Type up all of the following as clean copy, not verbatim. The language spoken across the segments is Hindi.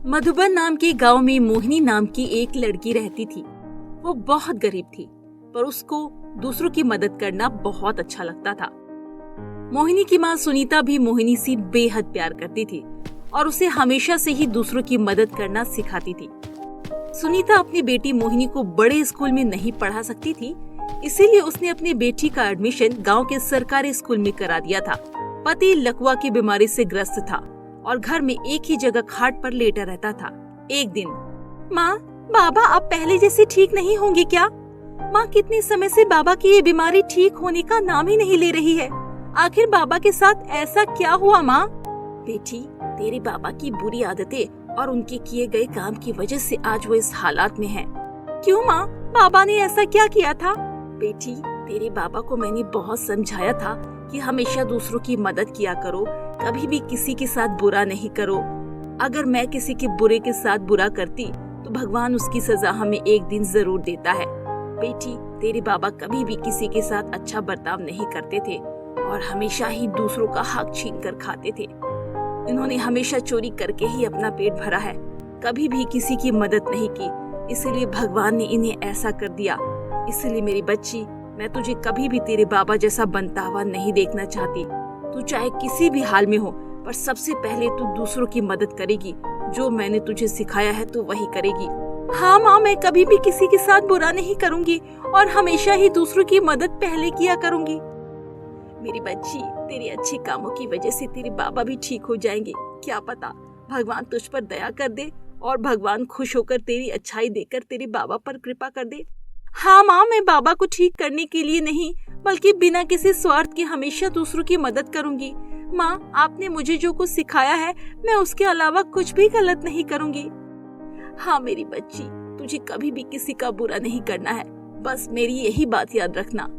मधुबन नाम के गांव में मोहिनी नाम की एक लड़की रहती थी। वो बहुत गरीब थी, पर उसको दूसरों की मदद करना बहुत अच्छा लगता था। मोहिनी की माँ सुनीता भी मोहिनी से बेहद प्यार करती थी और उसे हमेशा से ही दूसरों की मदद करना सिखाती थी। सुनीता अपनी बेटी मोहिनी को बड़े स्कूल में नहीं पढ़ा सकती थी, इसीलिए उसने अपनी बेटी का एडमिशन गांव के सरकारी स्कूल में करा दिया था। पति लकवा की बीमारी से ग्रस्त था और घर में एक ही जगह खाट पर लेटा रहता था। एक दिन, माँ, बाबा अब पहले जैसे ठीक नहीं होंगे क्या? माँ, कितने समय से बाबा की ये बीमारी ठीक होने का नाम ही नहीं ले रही है। आखिर बाबा के साथ ऐसा क्या हुआ माँ? बेटी, तेरे बाबा की बुरी आदतें और उनके किए गए काम की वजह से आज वो इस हालात में हैं। क्यों माँ, बाबा ने ऐसा क्या किया था? बेटी, तेरे बाबा को मैंने बहुत समझाया था कि हमेशा दूसरों की मदद किया करो, कभी भी किसी के साथ बुरा नहीं करो। अगर मैं किसी के बुरे के साथ बुरा करती तो भगवान उसकी सजा हमें एक दिन जरूर देता है। बेटी, तेरे बाबा कभी भी किसी के साथ अच्छा बर्ताव नहीं करते थे और हमेशा ही दूसरों का हक छीन कर खाते थे। इन्होंने हमेशा चोरी करके ही अपना पेट भरा है, कभी भी किसी की मदद नहीं की, इसीलिए भगवान ने इन्हें ऐसा कर दिया। इसलिए मेरी बच्ची, मैं तुझे कभी भी तेरे बाबा जैसा बनता हुआ नहीं देखना चाहती। तू चाहे किसी भी हाल में हो, पर सबसे पहले तू दूसरों की मदद करेगी। जो मैंने तुझे सिखाया है तू वही करेगी। हाँ माँ, मैं कभी भी किसी के साथ बुरा नहीं करूँगी और हमेशा ही दूसरों की मदद पहले किया करूँगी। मेरी बच्ची, तेरे अच्छे कामों की वजह से तेरे बाबा भी ठीक हो जाएंगे। क्या पता भगवान तुझ पर दया कर दे और भगवान खुश होकर तेरी अच्छाई देकर तेरे बाबा पर कृपा कर दे। हाँ माँ, मैं बाबा को ठीक करने के लिए नहीं, बल्कि बिना किसी स्वार्थ के हमेशा दूसरों की मदद करूंगी। माँ, आपने मुझे जो कुछ सिखाया है, मैं उसके अलावा कुछ भी गलत नहीं करूंगी। हाँ मेरी बच्ची, तुझे कभी भी किसी का बुरा नहीं करना है, बस मेरी यही बात याद रखना।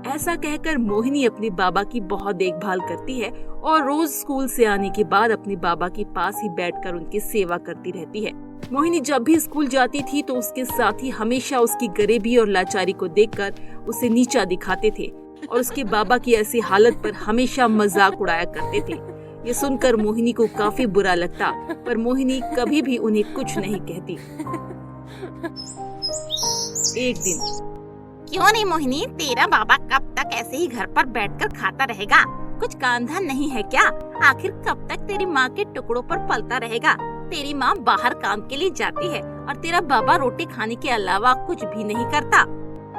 ऐसा कहकर मोहिनी अपने बाबा की बहुत देखभाल करती है और रोज स्कूल से आने के बाद अपने बाबा के पास ही बैठकर उनकी सेवा करती रहती है। मोहिनी जब भी स्कूल जाती थी तो उसके साथी हमेशा उसकी गरीबी और लाचारी को देखकर उसे नीचा दिखाते थे और उसके बाबा की ऐसी हालत पर हमेशा मजाक उड़ाया करते थे। ये सुनकर मोहिनी को काफी बुरा लगता, पर मोहिनी कभी भी उन्हें कुछ नहीं कहती। एक दिन, क्यों नहीं मोहिनी, तेरा बाबा कब तक ऐसे ही घर पर बैठकर खाता रहेगा? कुछ काम धाम नहीं है क्या? आखिर कब तक तेरी माँ के टुकड़ों पर पलता रहेगा? तेरी माँ बाहर काम के लिए जाती है और तेरा बाबा रोटी खाने के अलावा कुछ भी नहीं करता।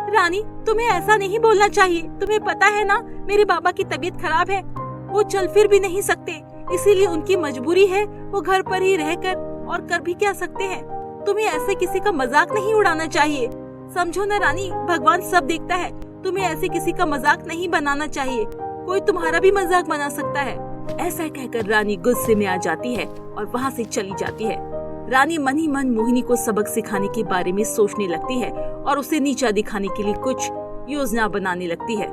रानी, तुम्हें ऐसा नहीं बोलना चाहिए। तुम्हें पता है ना, मेरे बाबा की तबीयत खराब है, वो चल फिर भी नहीं सकते, इसीलिए उनकी मजबूरी है, वो घर पर ही रहकर और कर भी क्या सकते हैं। तुम्हें ऐसे किसी का मजाक नहीं उड़ाना चाहिए, समझो ना रानी, भगवान सब देखता है। तुम्हें ऐसे किसी का मजाक नहीं बनाना चाहिए, कोई तुम्हारा भी मजाक बना सकता है। ऐसा कहकर रानी गुस्से में आ जाती है और वहाँ से चली जाती है। रानी मन ही मन मोहिनी को सबक सिखाने के बारे में सोचने लगती है और उसे नीचा दिखाने के लिए कुछ योजना बनाने लगती है।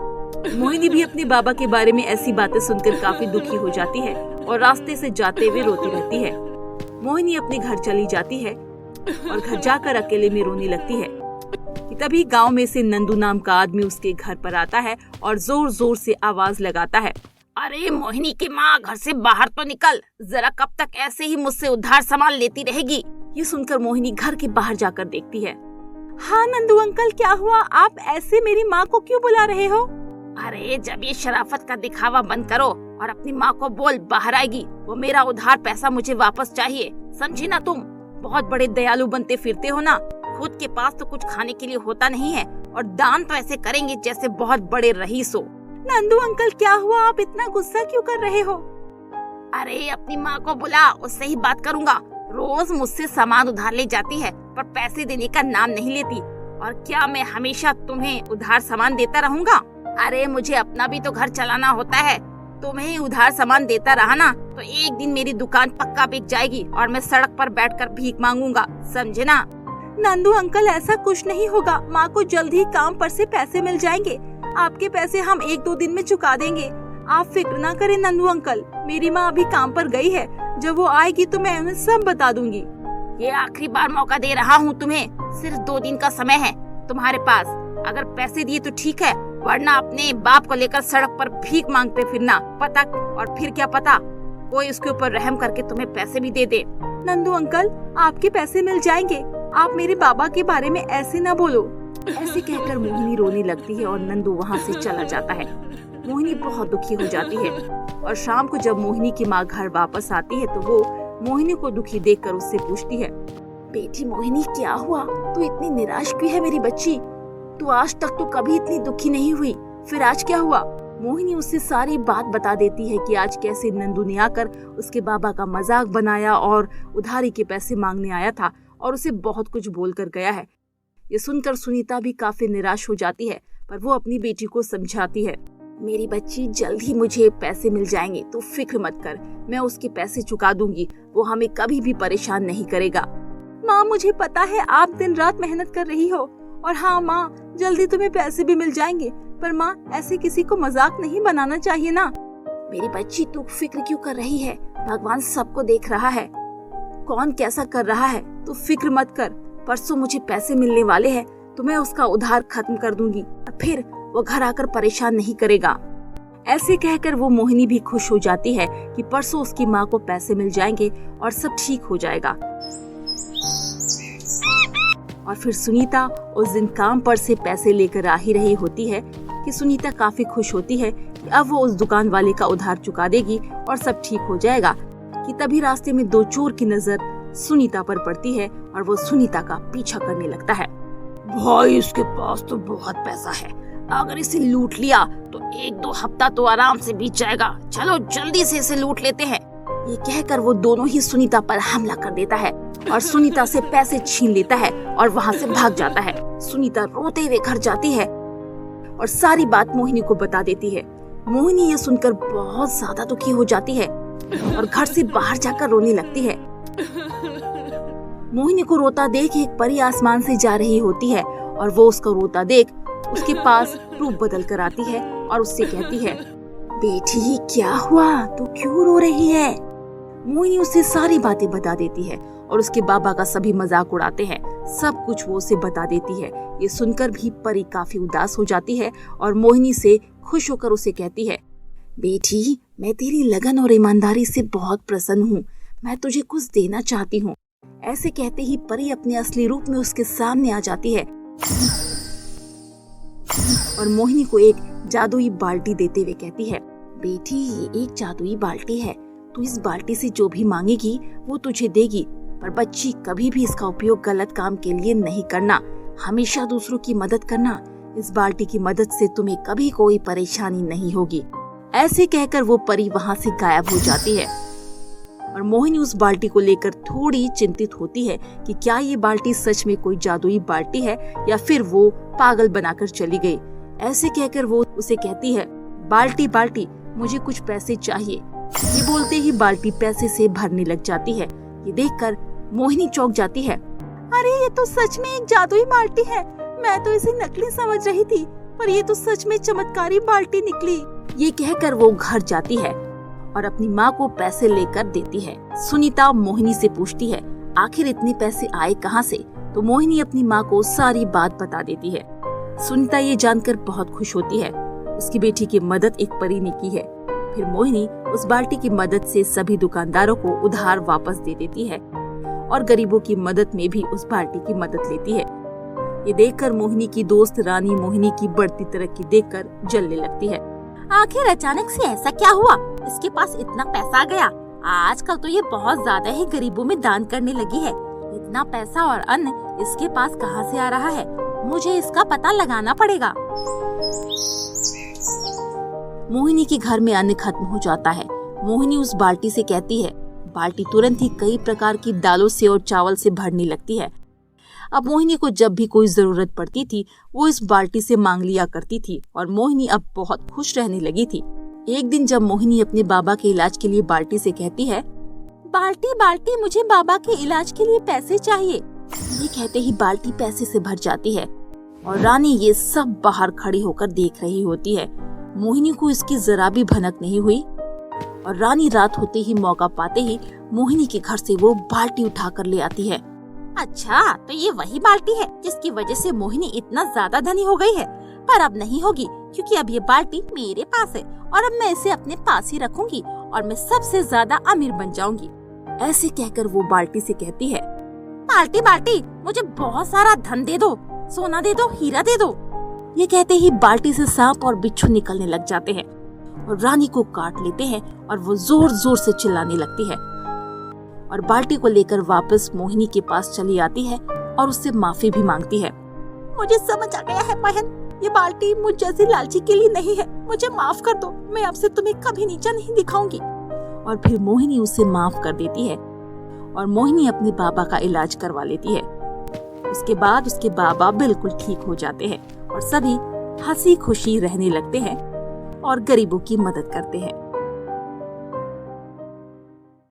मोहिनी भी अपने बाबा के बारे में ऐसी बातें सुनकर काफी दुखी हो जाती है और रास्ते से जाते हुए रोती रहती है। मोहिनी अपने घर चली जाती है और घर जाकर अकेले में रोने लगती है कि तभी गांव में से नंदू नाम का आदमी उसके घर पर आता है और जोर जोर से आवाज लगाता है, अरे मोहिनी की माँ, घर से बाहर तो निकल, जरा कब तक ऐसे ही मुझसे उधार सामान लेती रहेगी? ये सुनकर मोहिनी घर के बाहर जाकर देखती है। हाँ नंदू अंकल, क्या हुआ? आप ऐसे मेरी माँ को क्यों बुला रहे हो? अरे जब ये शराफत का दिखावा बंद करो और अपनी माँ को बोल बाहर आएगी। वो मेरा उधार पैसा मुझे वापस चाहिए, समझी ना तुम? बहुत बड़े दयालु बनते फिरते हो ना, खुद के पास तो कुछ खाने के लिए होता नहीं है और दान तो ऐसे करेंगे जैसे बहुत बड़े रईस हो। नंदू अंकल, क्या हुआ? आप इतना गुस्सा क्यों कर रहे हो? अरे अपनी माँ को बुला, उससे ही बात करूँगा। रोज मुझसे सामान उधार ले जाती है पर पैसे देने का नाम नहीं लेती। और क्या मैं हमेशा तुम्हें उधार सामान देता रहूँगा? अरे मुझे अपना भी तो घर चलाना होता है। तुम्हें उधार सामान देता रहा ना तो एक दिन मेरी दुकान पक्का बिक जाएगी और मैं सड़क पर बैठकर भीख मांगूंगा, समझे ना? नंदू अंकल, ऐसा कुछ नहीं होगा। माँ को जल्द ही काम पर से पैसे मिल जाएंगे। आपके पैसे हम 1-2 दिन में चुका देंगे। आप फिक्र ना करें नंदू अंकल, मेरी माँ अभी काम पर गई है, जब वो आएगी तो मैं उन्हें सब बता दूंगी। ये आखिरी बार मौका दे रहा हूँ तुम्हें, सिर्फ 2 दिन का समय है तुम्हारे पास। अगर पैसे दिए तो ठीक है, वरना अपने बाप को लेकर सड़क पर भीख मांगते फिरना। पता और फिर क्या पता कोई उसके ऊपर रहम करके तुम्हें पैसे भी दे दे। नंदू अंकल, आपके पैसे मिल जाएंगे, आप मेरे बाबा के बारे में ऐसे ना बोलो। ऐसे कहकर मोहिनी रोने लगती है और नंदू वहाँ से चला जाता है। मोहिनी बहुत दुखी हो जाती है और शाम को जब मोहिनी की माँ घर वापस आती है तो वो मोहिनी को दुखी देखकर उससे पूछती है, बेटी मोहिनी, क्या हुआ? तू इतनी निराश क्यों है मेरी बच्ची? तू आज तक तो कभी इतनी दुखी नहीं हुई, फिर आज क्या हुआ? मोहिनी उससे सारी बात बता देती है कि आज कैसे नंदू ने आकर उसके बाबा का मजाक बनाया और उधारी के पैसे मांगने आया था और उसे बहुत कुछ बोल कर गया है। ये सुनकर सुनीता भी काफी निराश हो जाती है, पर वो अपनी बेटी को समझाती है, मेरी बच्ची, जल्द ही मुझे पैसे मिल जाएंगे, तू फिक्र मत कर, मैं उसके पैसे चुका दूंगी, वो हमें कभी भी परेशान नहीं करेगा। माँ, मुझे पता है आप दिन रात मेहनत कर रही हो, और हाँ माँ, जल्दी तुम्हें पैसे भी मिल जाएंगे, पर माँ, ऐसे किसी को मजाक नहीं बनाना चाहिए ना। मेरी बच्ची, तू फिक्र क्यों कर रही है? भगवान सबको देख रहा है, कौन कैसा कर रहा है, तू फिक्र मत कर। परसों मुझे पैसे मिलने वाले हैं तो मैं उसका उधार खत्म कर दूंगी और फिर वो घर आकर परेशान नहीं करेगा। ऐसे कहकर वो मोहिनी भी खुश हो जाती है कि परसों उसकी माँ को पैसे मिल जाएंगे और सब ठीक हो जाएगा। और फिर सुनीता उस दिन काम पर से पैसे लेकर आ ही रही होती है कि सुनीता काफी खुश होती है कि अब वो उस दुकान वाले का उधार चुका देगी और सब ठीक हो जाएगा। कि तभी रास्ते में दो चोर की नजर सुनीता पर पड़ती है और वो सुनीता का पीछा करने लगता है। भाई, इसके पास तो बहुत पैसा है, अगर इसे लूट लिया तो 1-2 हफ्ता तो आराम से बीत जाएगा। चलो जल्दी से इसे लूट लेते हैं। ये कहकर वो दोनों ही सुनीता पर हमला कर देता है और सुनीता से पैसे छीन लेता है और वहाँ से भाग जाता है। सुनीता रोते हुए घर जाती है और सारी बात मोहिनी को बता देती है। मोहिनी ये सुनकर बहुत ज्यादा दुखी हो जाती है और घर से बाहर जाकर रोने लगती है। मोहिनी को रोता देख एक परी आसमान से जा रही होती है और वो उसका रोता देख उसके पास रूप बदल कर आती है और उससे कहती है, बेटी, क्या हुआ, तू क्यों रो रही है? मोहिनी उसे सारी बातें बता देती है और उसके बाबा का सभी मजाक उड़ाते हैं, सब कुछ वो उसे बता देती है। ये सुनकर भी परी काफी उदास हो जाती है और मोहिनी से खुश होकर उसे कहती है, बेटी, मैं तेरी लगन और ईमानदारी से बहुत प्रसन्न हूँ, मैं तुझे कुछ देना चाहती हूँ। ऐसे कहते ही परी अपने असली रूप में उसके सामने आ जाती है और मोहिनी को एक जादुई बाल्टी देते हुए कहती है, बेटी, ये एक जादुई बाल्टी है, तू इस बाल्टी से जो भी मांगेगी वो तुझे देगी, पर बच्ची, कभी भी इसका उपयोग गलत काम के लिए नहीं करना, हमेशा दूसरों की मदद करना। इस बाल्टी की मदद से तुम्हें कभी कोई परेशानी नहीं होगी। ऐसे कहकर वो परी वहाँ से गायब हो जाती है और मोहिनी उस बाल्टी को लेकर थोड़ी चिंतित होती है कि क्या ये बाल्टी सच में कोई जादुई बाल्टी है या फिर वो पागल बनाकर चली गई। ऐसे कहकर वो उसे कहती है, बाल्टी बाल्टी, मुझे कुछ पैसे चाहिए। ये बोलते ही बाल्टी पैसे से भरने लग जाती है। ये देखकर मोहिनी चौंक जाती है। अरे, ये तो सच में एक जादुई बाल्टी है, मैं तो इसे नकली समझ रही थी, पर ये तो सच में चमत्कारी बाल्टी निकली। ये कहकर वो घर जाती है और अपनी माँ को पैसे लेकर देती है। सुनीता मोहिनी से पूछती है, आखिर इतने पैसे आए कहाँ से? तो मोहिनी अपनी माँ को सारी बात बता देती है। सुनीता ये जानकर बहुत खुश होती है, उसकी बेटी की मदद एक परी ने की है। फिर मोहिनी उस बाल्टी की मदद से सभी दुकानदारों को उधार वापस दे देती है और गरीबों की मदद में भी उस बाल्टी की मदद लेती है। ये देखकर मोहिनी की दोस्त रानी मोहिनी की बढ़ती तरक्की देखकर जलने लगती है। आखिर अचानक से ऐसा क्या हुआ? इसके पास इतना पैसा आ गया। आजकल तो ये बहुत ज्यादा ही गरीबों में दान करने लगी है। इतना पैसा और अन्न इसके पास कहाँ से आ रहा है? मुझे इसका पता लगाना पड़ेगा। मोहिनी के घर में अन्न खत्म हो जाता है। मोहिनी उस बाल्टी से कहती है, बाल्टी तुरंत ही कई प्रकार की दालों से और चावल से भरने लगती है। अब मोहिनी को जब भी कोई जरूरत पड़ती थी वो इस बाल्टी से मांग लिया करती थी और मोहिनी अब बहुत खुश रहने लगी थी। एक दिन जब मोहिनी अपने बाबा के इलाज के लिए बाल्टी से कहती है, बाल्टी बाल्टी, मुझे बाबा के इलाज के लिए पैसे चाहिए। ये कहते ही बाल्टी पैसे से भर जाती है और रानी ये सब बाहर खड़ी होकर देख रही होती है। मोहिनी को इसकी जरा भी भनक नहीं हुई और रानी रात होते ही मौका पाते ही मोहिनी के घर से वो बाल्टी उठाकर ले आती है। अच्छा, तो ये वही बाल्टी है जिसकी वजह से मोहिनी इतना ज्यादा धनी हो गई है। पर अब नहीं होगी, क्योंकि अब ये बाल्टी मेरे पास है और अब मैं इसे अपने पास ही रखूंगी और मैं सबसे ज्यादा अमीर बन जाऊंगी। ऐसे कहकर वो बाल्टी से कहती है, बाल्टी बाल्टी, मुझे बहुत सारा धन दे दो, सोना दे दो, हीरा दे दो। ये कहते ही बाल्टी से सांप और बिच्छू निकलने लग जाते हैं और रानी को काट लेते हैं और वो जोर जोर से चिल्लाने लगती है और बाल्टी को लेकर वापस मोहिनी के पास चली आती है और उससे माफी भी मांगती है। मुझे समझ आ गया है बहन, ये बाल्टी मुझ जैसी लालची के लिए नहीं है, मुझे माफ कर दो, मैं अब से तुम्हें कभी नीचा नहीं दिखाऊंगी। और फिर मोहिनी उसे माफ कर देती है और मोहिनी अपने बाबा का इलाज करवा लेती है। उसके बाद उसके बाबा बिल्कुल ठीक हो जाते हैं और सभी हंसी खुशी रहने लगते हैं और गरीबों की मदद करते हैं।